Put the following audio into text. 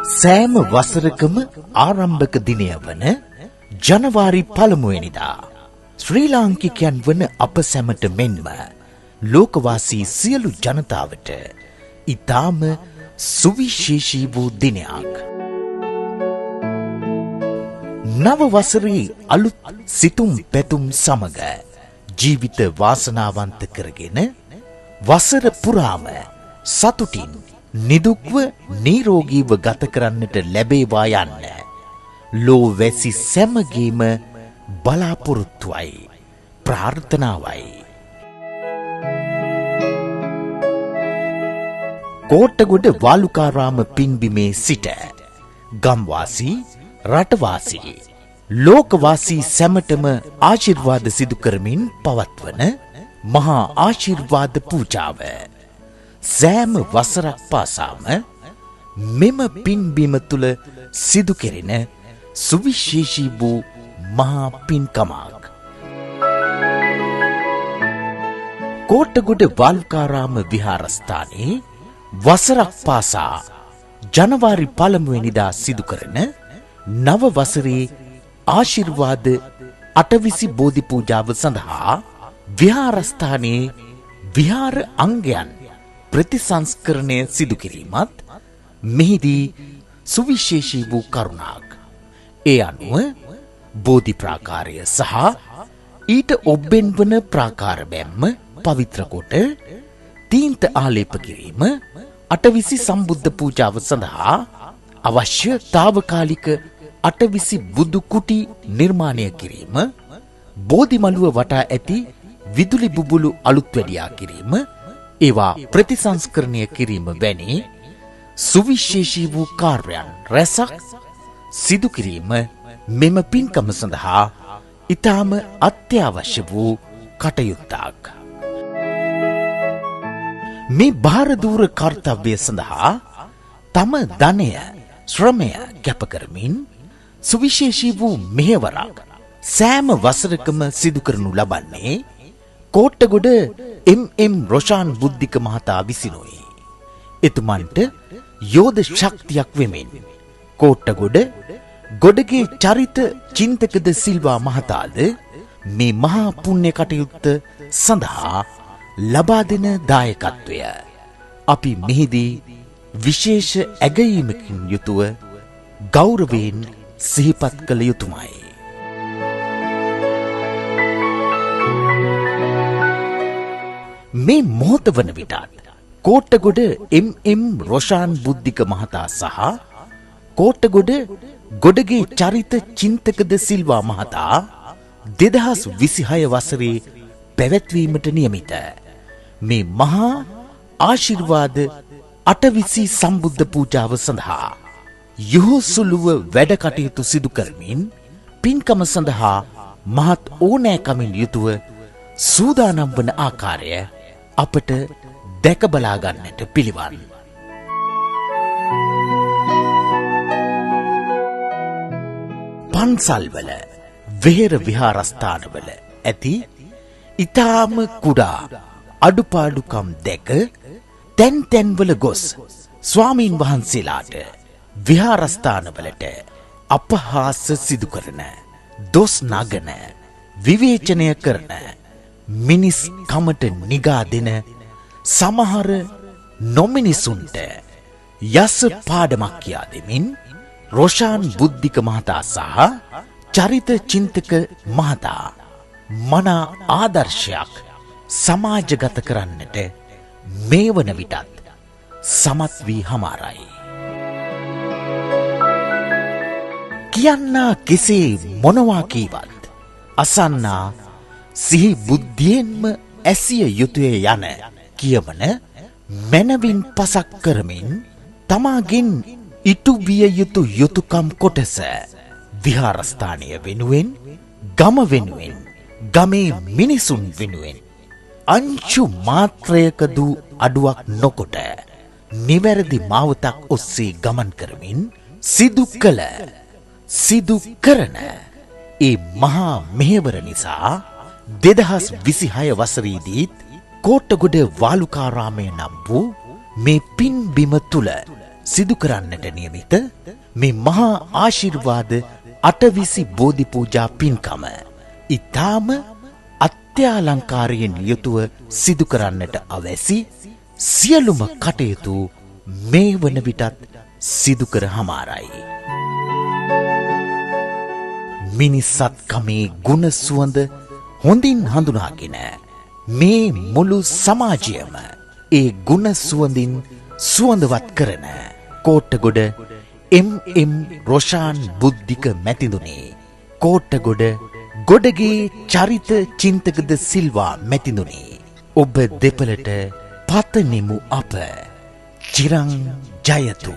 සෑම වසරකම ආරම්භක දිනය වන ජනවාරි 1 වෙනිදා ශ්‍රී ලාංකිකයන් වන අප සැමට මෙන්ම ලෝකවාසී සියලු ජනතාවට ඉතාම සුවිශේෂී වූ දිනයක්. නව වසරේ අලුත් සිතුම් පැතුම් සමග ජීවිත වාසනාවන්ත කරගෙන වසර පුරාම සතුටින් නිදුක්ව නිරෝගීව ගත කරන්නට ලැබේවා යන්න ලෝවැසි සැමගේම බලාපොරොත්තුවයි ප්‍රාර්ථනාවයි. කෝට්ටගොඩ වාලුකාරාම පින්බිමේ සිට ගම්වාසී රටවාසී ලෝකවාසී සැමටම ආශිර්වාද සිදු කරමින් පවත්වන මහා ආශිර්වාද පූජාව සෑම වසරක් පාසාම මෙම පින්බිම තුළ සිදු කෙරෙන සුවිශේෂී වූ මහා පින්කමක්. කෝට්ටගොඩ වාලුකාරාම විහාරස්ථානයේ වසරක් පාසා ජනවාරි 1 වෙනිදා සිදු කරන නව වසරේ ආශිර්වාද අටවිසි බෝධි පූජාව සඳහා විහාරස්ථානයේ විහාර අංගයන් ප්‍රතිසංස්කරණය සිදු කිරීමත් මෙහිදී සුවිශේෂී වූ කරුණක්. ඒ අනුව බෝධි ප්‍රාකාරය සහ ඊට ඔබ්බෙන් වන ප්‍රාකාර බැම්ම පවිත්‍ර කොට තීන්ත ආලේප කිරීම අටවිසි සම්බුද්ධ පූජාව සඳහා අවශ්‍ය තාවකාලික අටවිසි බුදු කුටි නිර්මාණය කිරීම බෝධිමළුව වටා ඇති විදුලි බුබුලු අලුත් වැඩියා කිරීම ඒවා ප්‍රතිසංස්කරණය කිරීම වැනි සුවිශේෂී වූ කාර්යයන් රැසක් සිදු කිරීම මෙම පින්කම සඳහා ඉතාම අත්‍යවශ්‍ය වූ කටයුත්තක්. මේ භාරදූර කර්තව්‍ය සඳහා තම ධනය ශ්‍රමය කැප කරමින් සුවිශේෂී වූ මෙහෙවරක් සෑම වසරකම සිදු කරනු ලබන්නේ කෝට්ටගොඩ එම් රොෂාන් බුද්ධික මහතා විසිනුයි. එතුමන්ට යෝධ ශක්තියක් වෙමින් කෝට්ටගොඩ ගොඩගේ චරිත චින්තකද සිල්වා මහතාද මේ මහා පුණ්‍ය කටයුත්ත සඳහා ලබා දෙන දායකත්වය අපි මෙහිදී විශේෂ ඇගයීමකින් යුතුව ගෞරවයෙන් සිහිපත් කළ යුතුමයි. මේ මොහොත වන විටත් කෝට්ටගොඩ එම් රොෂාන් බුද්ධික මහතා සහ කෝට්ටගොඩ ගොඩගේ චරිත චින්තකද සිල්වා මහතා 2026 වසරේ පැවැත්වීමට නියමිත මේ මහා ආශිර්වාද අටවිසි සම්බුද්ධ පූජාව සඳහා යොහුසුලුව වැඩ කටයුතු සිදු කරමින් පින්කම සඳහා මහත් ඕනෑකමින් යුතුව සූදානම් වන ආකාරය අපට දැක බලා ගන්නට පිළිවන්. පන්සල්වල වෙහෙර විහාරස්ථානවල ඇති ඊ타ම කුඩා අඩුපාඩුකම් දැක තැන් තැන්වල ගොස් ස්වාමීන් වහන්සේලාට විහාරස්ථානවලට අපහාස සිදු කරන දොස් නගන විවේචනය කරන මිනිස් කමට නිගා දෙන සමහර නොමිනිසුන්ට යස පාඩමක් කියා දෙමින් රොෂාන් බුද්ධික මහතා සහ චරිත චින්තක මහතා මනා ආදර්ශයක් සමාජගත කරන්නට මේ වන විටත් සමත් වී හමාරයි. කියන්නා කෙසේ මොනවා කීවත් අසන්නා සිහි බුද්ධියෙන්ම ඇසිය යුතුය යන කියවන මැනවින් පසක් කරමින් තමාගෙන් ඉටු විය යුතු යුතුකම් කොටස විහාරස්ථානය වෙනුවෙන් ගම වෙනුවෙන් ගමේ මිනිසුන් වෙනුවෙන් අංශු මාත්‍රයකදු අඩුවක් නොකොට නිවැරදි මාවතක් ඔස්සේ ගමන් කරමින් සිදු කළ සිදු කරන ඒ මහා මෙහෙවර නිසා 2026 වසරේදීත් කෝට්ටගොඩ වාලුකාරාමය නම් වූ මේ පින්බිම තුල සිදු කරන්නට නියමිත මේ මහා ආශිර්වාද අටවිසි බෝධි පූජා පින්කම ඊටාම අත්‍යාලංකාරයෙන් යුතුව සිදු කරන්නට අවැසි සියලුම කටයුතු මේ වන විටත් සිදු කර හමාරයි. මිනිසත්කමේ ගුණ සුවඳ හොඳින් හඳුනාගෙන මේ මුළු සමාජයම ඒ ගුණ සුවඳින් සුවඳවත් කරන කෝට්ටගොඩ එම් රොෂාන් බුද්ධික මැතිඳුනේ කෝට්ටගොඩ ගොඩගේ චරිත චින්තකද සිල්වා මැතිඳුනේ ඔබ දෙපළට පතනෙමු අප චිරං ජයතු.